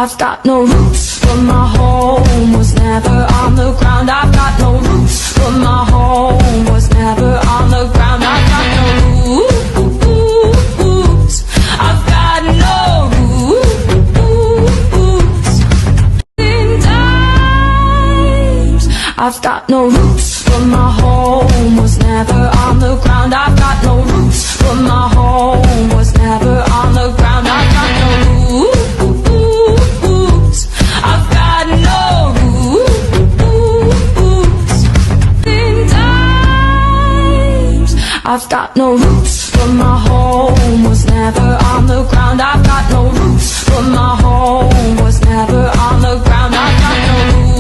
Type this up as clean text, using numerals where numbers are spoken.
I've got no roots, but my home was never on the ground. I've got no roots, but my home was never on the ground. I've got no roots. I've got no roots. In times, I've got no roots, but my home was never on the ground. I've got no roots, but my home was never on the ground. I've got no roots. I've got no roots. In times, I've got no roots, but my home was never on the ground. I've got no roots, but my home was never on the ground. I've got no roots.